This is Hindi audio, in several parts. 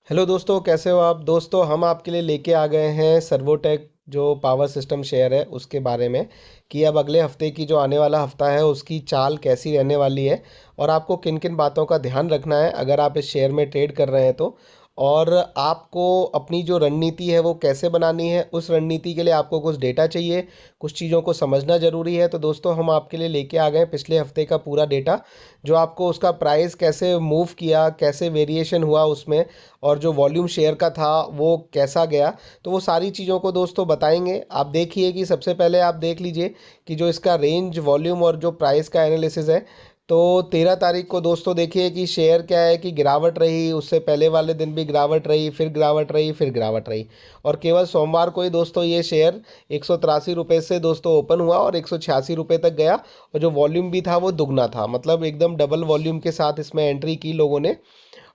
हेलो दोस्तों, कैसे हो आप। दोस्तों हम आपके लिए लेके आ गए हैं सर्वोटेक जो पावर सिस्टम शेयर है उसके बारे में कि अब अगले हफ्ते की जो आने वाला हफ्ता है उसकी चाल कैसी रहने वाली है और आपको किन किन बातों का ध्यान रखना है अगर आप इस शेयर में ट्रेड कर रहे हैं तो। और आपको अपनी जो रणनीति है वो कैसे बनानी है, उस रणनीति के लिए आपको कुछ डेटा चाहिए, कुछ चीज़ों को समझना ज़रूरी है। तो दोस्तों हम आपके लिए लेके आ गए पिछले हफ्ते का पूरा डेटा, जो आपको उसका प्राइस कैसे मूव किया, कैसे वेरिएशन हुआ उसमें, और जो वॉल्यूम शेयर का था वो कैसा गया। तो वो सारी चीज़ों को दोस्तों बताएंगे। आप देखिए कि सबसे पहले आप देख लीजिए कि जो इसका रेंज, वॉल्यूम और जो प्राइस का एनालिसिस है, तो 13 तारीख को दोस्तों देखिए कि शेयर क्या है कि गिरावट रही, उससे पहले वाले दिन भी गिरावट रही, फिर गिरावट रही, फिर गिरावट रही। और केवल सोमवार को ही दोस्तों ये शेयर 183 रुपये से दोस्तों ओपन हुआ और 186 रुपये तक गया। और जो वॉल्यूम भी था वो दुगना था, मतलब एकदम डबल वॉल्यूम के साथ इसमें एंट्री की लोगों ने।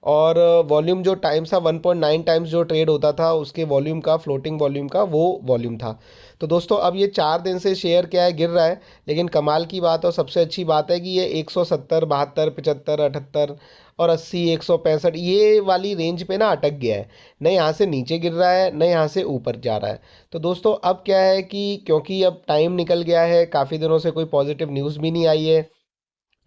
और वॉल्यूम जो टाइम्स था 1.9 टाइम्स जो ट्रेड होता था उसके वॉल्यूम का, फ्लोटिंग वॉल्यूम का वो वॉल्यूम था। तो दोस्तों अब ये 4 दिन से शेयर क्या है, गिर रहा है। लेकिन कमाल की बात और सबसे अच्छी बात है कि ये 170, 72, 75, 78 और 80, 165 ये वाली रेंज पे ना अटक गया है। न यहाँ से नीचे गिर रहा है, न यहाँ से ऊपर जा रहा है। तो दोस्तों अब क्या है कि क्योंकि अब टाइम निकल गया है, काफ़ी दिनों से कोई पॉजिटिव न्यूज़ भी नहीं आई है,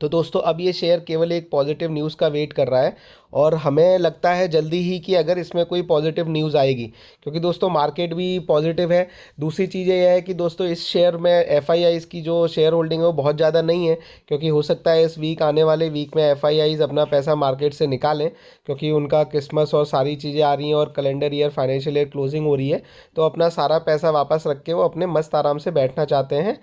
तो दोस्तों अब ये शेयर केवल एक पॉजिटिव न्यूज़ का वेट कर रहा है। और हमें लगता है जल्दी ही कि अगर इसमें कोई पॉजिटिव न्यूज़ आएगी, क्योंकि दोस्तों मार्केट भी पॉजिटिव है। दूसरी चीज़ ये है कि दोस्तों इस शेयर में एफ की जो शेयर होल्डिंग है वो बहुत ज़्यादा नहीं है, क्योंकि हो सकता है इस वीक, आने वाले वीक में एफ अपना पैसा मार्केट से निकालें, क्योंकि उनका क्रिसमस और सारी चीज़ें आ रही हैं और calendar year, financial year closing हो रही है। तो अपना सारा पैसा वापस रख के वो अपने मस्त आराम से बैठना चाहते हैं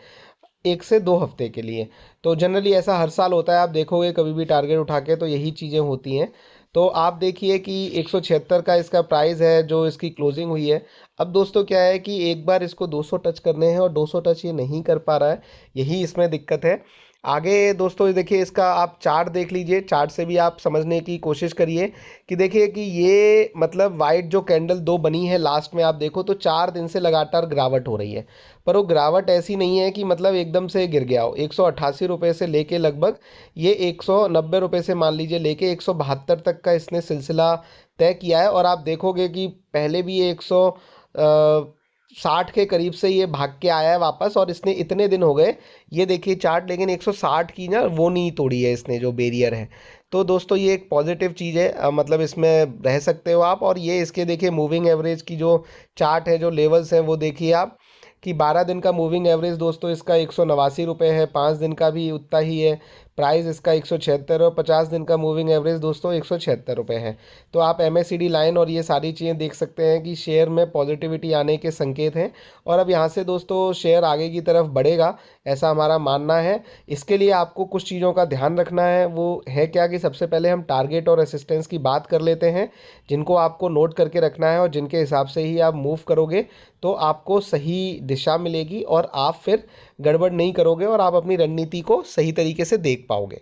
1 से 2 हफ्ते के लिए। तो जनरली ऐसा हर साल होता है, आप देखोगे कभी भी टारगेट उठा के तो यही चीज़ें होती हैं। तो आप देखिए कि 176 का इसका प्राइस है जो इसकी क्लोजिंग हुई है। अब दोस्तों क्या है कि एक बार इसको 200 टच करने हैं और 200 टच ये नहीं कर पा रहा है, यही इसमें दिक्कत है। आगे दोस्तों देखिए इसका आप चार्ट देख लीजिए, चार्ट से भी आप समझने की कोशिश करिए कि देखिए कि ये मतलब वाइट जो कैंडल दो बनी है लास्ट में, आप देखो तो 4 दिन से लगातार गिरावट हो रही है। पर वो गिरावट ऐसी नहीं है कि मतलब एकदम से गिर गया हो। 188 रुपये से लेके लगभग ये 190 रुपये से मान लीजिए लेके 172 तक का इसने सिलसिला तय किया है। और आप देखोगे कि पहले भी ये 160 के करीब से ये भाग के आया है वापस, और इसने इतने दिन हो गए, ये देखिए चार्ट, लेकिन 160 की ना वो नहीं तोड़ी है इसने जो बैरियर है। तो दोस्तों ये एक पॉजिटिव चीज़ है, मतलब इसमें रह सकते हो आप। और ये इसके देखिए मूविंग एवरेज की जो चार्ट है, जो लेवल्स हैं वो देखिए आप कि 12 दिन का मूविंग एवरेज दोस्तों इसका 189 रुपये है, 5 दिन का भी उतना ही है। प्राइस इसका 176, और 50 दिन का मूविंग एवरेज दोस्तों 176 रुपये है। तो आप MACD लाइन और ये सारी चीज़ें देख सकते हैं कि शेयर में पॉजिटिविटी आने के संकेत हैं। और अब यहाँ से दोस्तों शेयर आगे की तरफ बढ़ेगा, ऐसा हमारा मानना है। इसके लिए आपको कुछ चीज़ों का ध्यान रखना है, वो है क्या कि सबसे पहले हम टारगेट और रेसिस्टेंस की बात कर लेते हैं, जिनको आपको नोट करके रखना है और जिनके हिसाब से ही आप मूव करोगे तो आपको सही दिशा मिलेगी और आप फिर गड़बड़ नहीं करोगे और आप अपनी रणनीति को सही तरीके से देख पाओगे।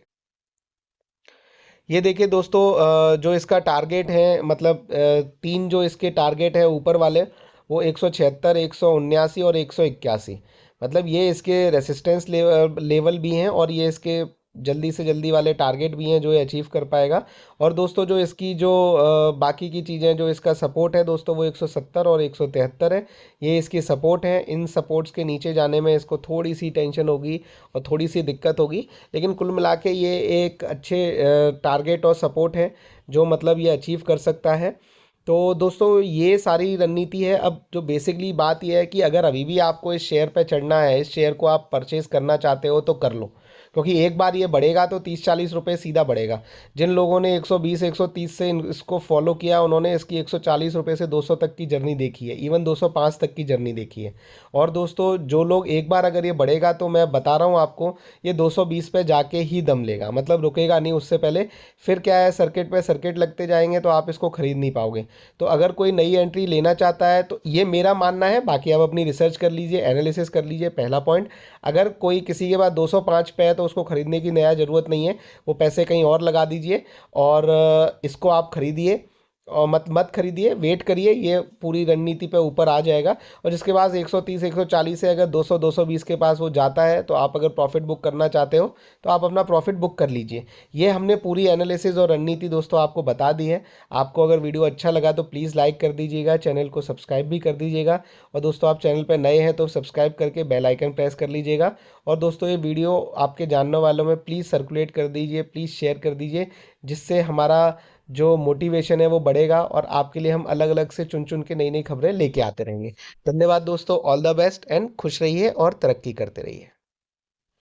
ये देखिए दोस्तों, जो इसका टारगेट है, मतलब तीन जो इसके टारगेट है ऊपर वाले, वो 176, 179 और 181, मतलब ये इसके रेसिस्टेंस लेवल भी हैं और ये इसके जल्दी से जल्दी वाले टारगेट भी हैं जो ये अचीव कर पाएगा। और दोस्तों जो इसकी जो बाकी की चीज़ें, जो इसका सपोर्ट है दोस्तों वो 170 और 173 है। ये इसकी सपोर्ट है, इन सपोर्ट्स के नीचे जाने में इसको थोड़ी सी टेंशन होगी और थोड़ी सी दिक्कत होगी, लेकिन कुल मिला के ये एक अच्छे टारगेट और सपोर्ट है जो मतलब ये अचीव कर सकता है। तो दोस्तों ये सारी रणनीति है। अब जो बेसिकली बात यह है कि अगर अभी भी आपको इस शेयर पे चढ़ना है, इस शेयर को आप परचेज़ करना चाहते हो तो कर लो, क्योंकि एक बार ये बढ़ेगा तो 30-40 रुपये सीधा बढ़ेगा। जिन लोगों ने 120, 130 से इसको फॉलो किया, उन्होंने इसकी 140 रुपये से 200 तक की जर्नी देखी है, इवन 205 तक की जर्नी देखी है। और दोस्तों जो लोग एक बार अगर ये बढ़ेगा, तो मैं बता रहा हूँ आपको, ये 220 पे जाके ही दम लेगा, मतलब रुकेगा नहीं उससे पहले। फिर क्या है, सर्किट पे सर्किट लगते जाएंगे तो आप इसको खरीद नहीं पाओगे। तो अगर कोई नई एंट्री लेना चाहता है तो ये मेरा मानना है, बाकी आप अपनी रिसर्च कर लीजिए, एनालिसिस कर लीजिए। पहला पॉइंट, अगर कोई किसी के पास 205 पे है तो उसको खरीदने की नया ज़रूरत नहीं है, वो पैसे कहीं और लगा दीजिए और इसको आप खरीदिए। और मत मत खरीदिए, वेट करिए, ये पूरी रणनीति पे ऊपर आ जाएगा। और जिसके पास 130 140 से अगर 200 220 के पास वो जाता है, तो आप अगर प्रॉफिट बुक करना चाहते हो तो आप अपना प्रॉफिट बुक कर लीजिए। ये हमने पूरी एनालिसिस और रणनीति दोस्तों आपको बता दी है। आपको अगर वीडियो अच्छा लगा तो प्लीज़ लाइक कर दीजिएगा, चैनल को सब्सक्राइब भी कर दीजिएगा। और दोस्तों आप चैनल पर नए हैं तो सब्सक्राइब करके बेल आइकन प्रेस कर लीजिएगा। और दोस्तों ये वीडियो आपके जानने वालों में प्लीज़ सर्कुलेट कर दीजिए, प्लीज़ शेयर कर दीजिए, जिससे हमारा जो मोटिवेशन है वो बढ़ेगा और आपके लिए हम अलग अलग से चुन चुन के नई नई खबरें लेके आते रहेंगे। धन्यवाद दोस्तों, ऑल द बेस्ट एंड खुश रहिए और तरक्की करते रहिए।